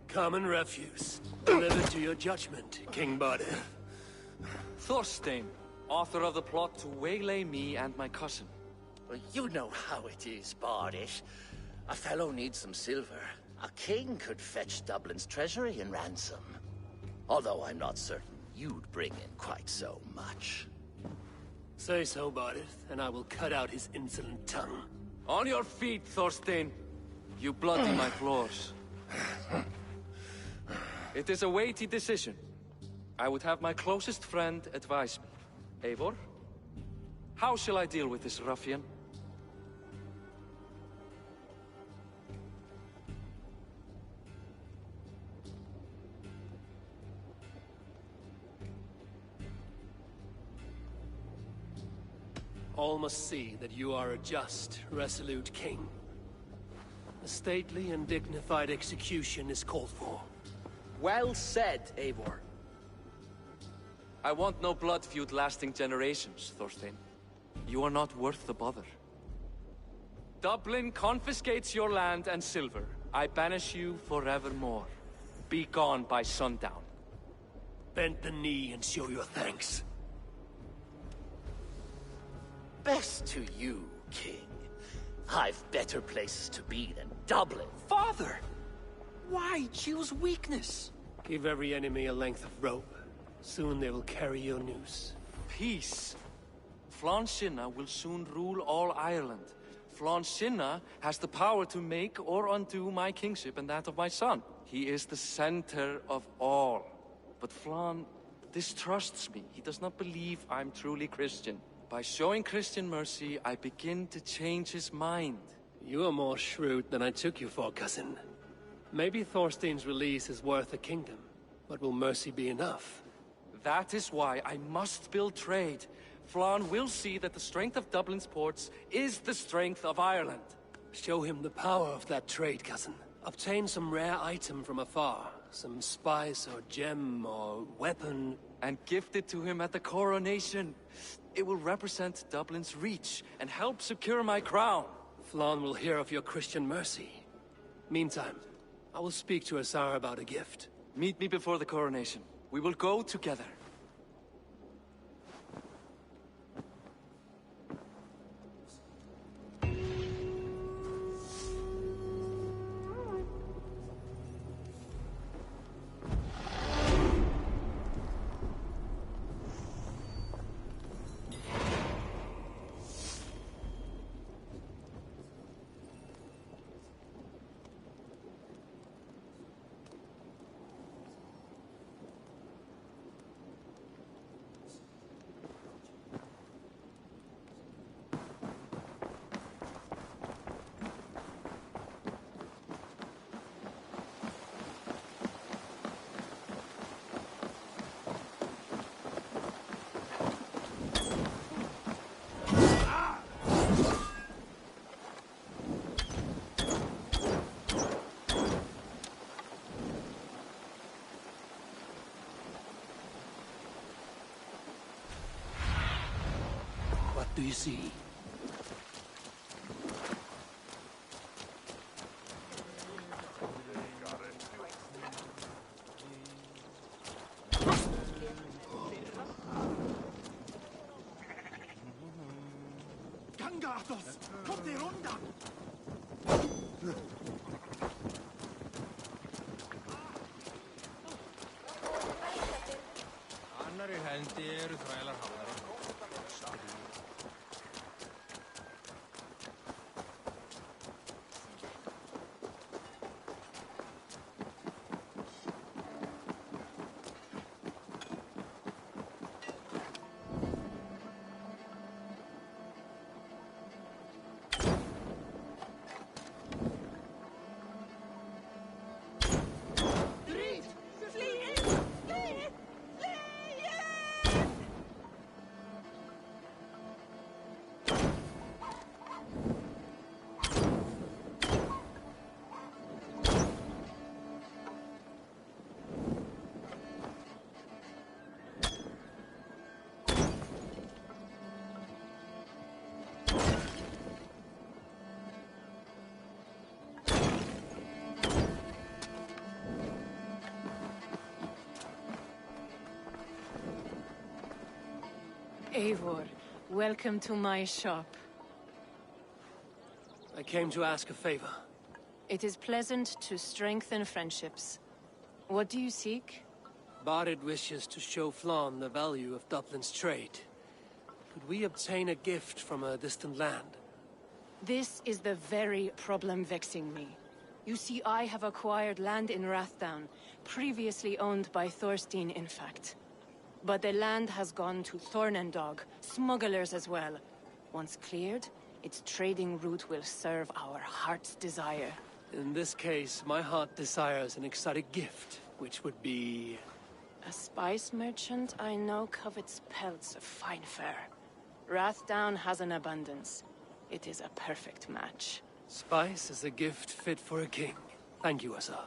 Common refuse. Delivered to your judgment, King Bardir. Thorstein, author of the plot to waylay me and my cousin. Well, you know how it is, Bardish. A fellow needs some silver. A king could fetch Dublin's treasury in ransom. Although I'm not certain you'd bring in quite so much. Say so, Bardir, and I will cut out his insolent tongue. On your feet, Thorstein. You bloody my floors. It is a weighty decision. I would have my closest friend advise me. Eivor, how shall I deal with this ruffian? All must see that you are a just, resolute king. A stately and dignified execution is called for. Well said, Eivor. I want no blood feud lasting generations, Thorstein. You are not worth the bother. Dublin confiscates your land and silver. I banish you forevermore. Be gone by sundown. Bend the knee and show your thanks. Best to you, King. I've better places to be than Dublin. Father! Why choose weakness? Give every enemy a length of rope. Soon they will carry your news. Peace. Flann Sinna will soon rule all Ireland. Flann Sinna has the power to make or undo my kingship and that of my son. He is the center of all. But Flann distrusts me. He does not believe I'm truly Christian. By showing Christian mercy, I begin to change his mind. You are more shrewd than I took you for, cousin. Maybe Thorstein's release is worth a kingdom, but will mercy be enough? That is why I must build trade. Flann will see that the strength of Dublin's ports is the strength of Ireland. Show him the power of that trade, cousin. Obtain some rare item from afar. Some spice or gem or weapon. And gift it to him at the coronation. It will represent Dublin's reach and help secure my crown. Flann will hear of your Christian mercy. Meantime, I will speak to Asar about a gift. Meet me before the coronation. We will go together. What do you see? Gangatos! Kom dir undan! Annar í hendi eru þrælar hafðari. Eivor, welcome to my shop. I came to ask a favor. It is pleasant to strengthen friendships. What do you seek? Barid wishes to show Flann the value of Dublin's trade. Could we obtain a gift from a distant land? This is the very problem vexing me. You see, I have acquired land in Rathdown, previously owned by Thorstein, in fact. But the land has gone to Thornendog, smugglers as well. Once cleared, its trading route will serve our heart's desire. In this case, my heart desires an exotic gift, which would be... A spice merchant I know covets pelts of fine fur. Rathdown has an abundance. It is a perfect match. Spice is a gift fit for a king. Thank you, Asa.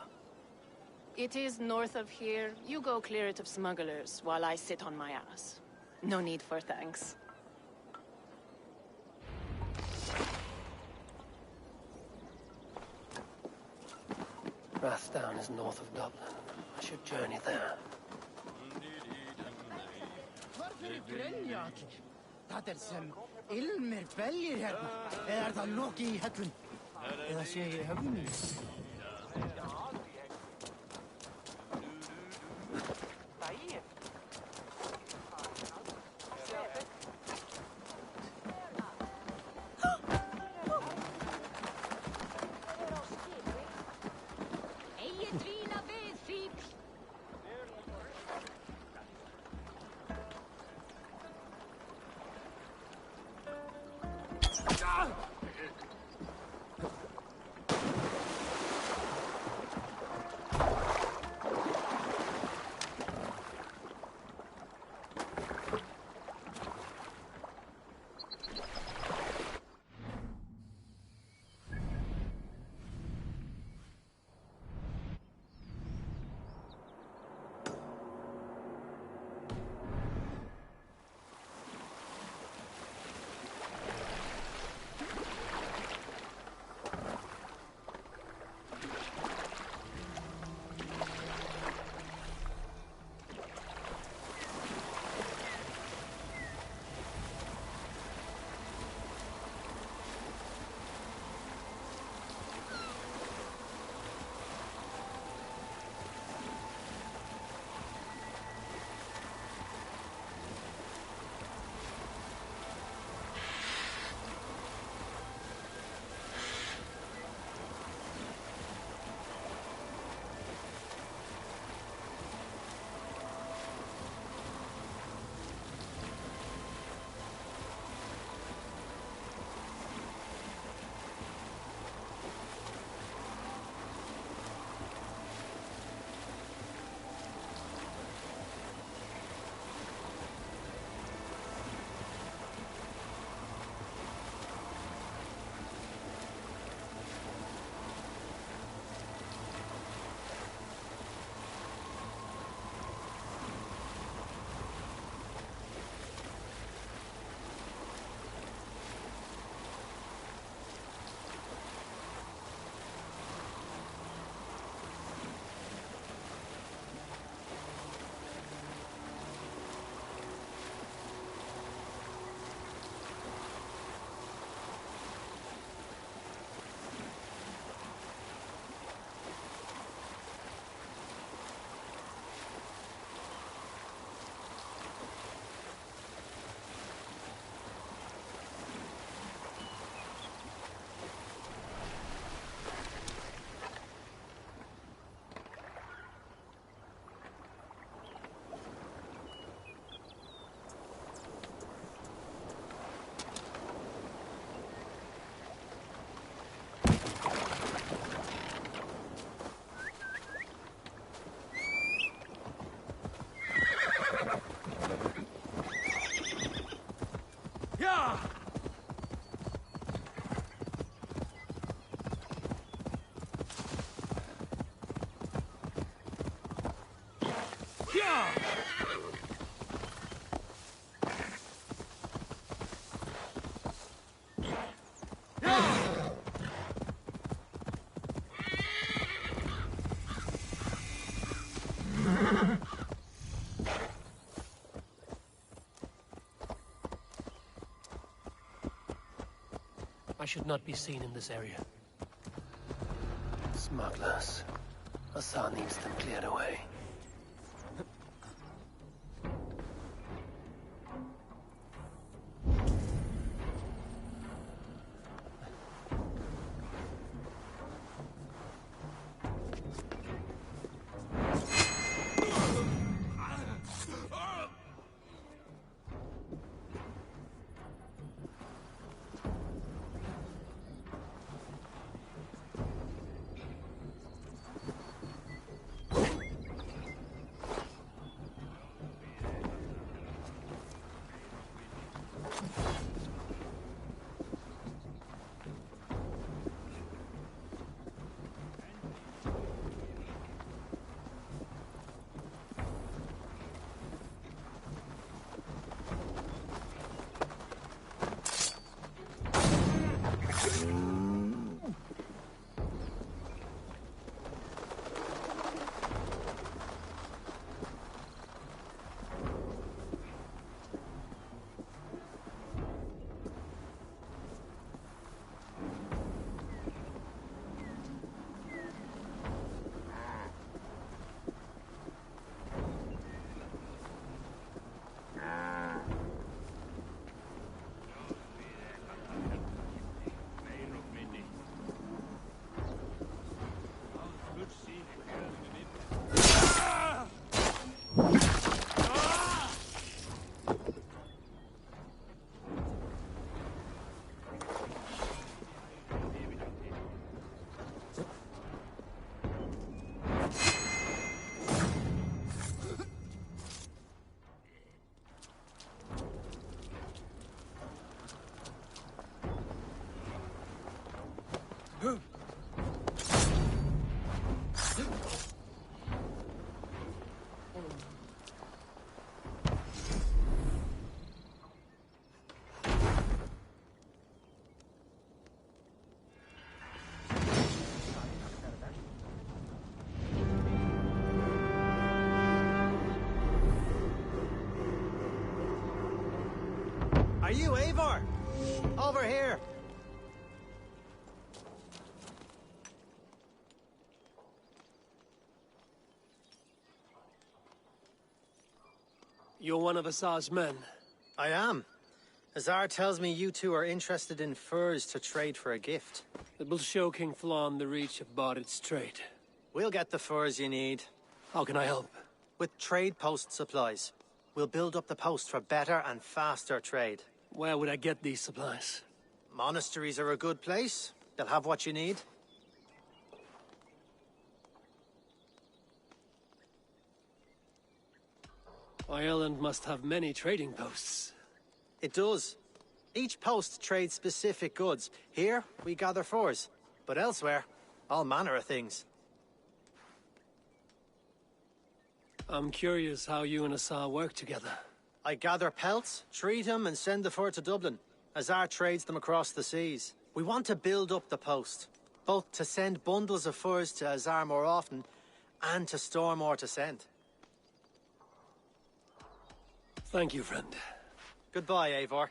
It is north of here. You go clear it of smugglers, while I sit on my ass. No need for thanks. Rathdown is north of Dublin. I should journey there. Það sem ilmir beljir hérna. Eða það loki í hellun? Eða sé ég höfnum? should not be seen in this area. Smugglers. Hassan needs them cleared away. Are you Eivor? Over here. You're one of Azar's men. I am. Azar tells me you two are interested in furs to trade for a gift. It will show King Flan the reach of Bardet's trade. We'll get the furs you need. How can I help? With trade post supplies. We'll build up the post for better and faster trade. Where would I get these supplies? Monasteries are a good place. They'll have what you need. Ireland must have many trading posts. It does. Each post trades specific goods. Here, we gather furs. But elsewhere, all manner of things. I'm curious how you and Azar work together. I gather pelts, treat them, and send the fur to Dublin. Azar trades them across the seas. We want to build up the post, both to send bundles of furs to Azar more often, and to store more to send. Thank you, friend. Goodbye, Eivor.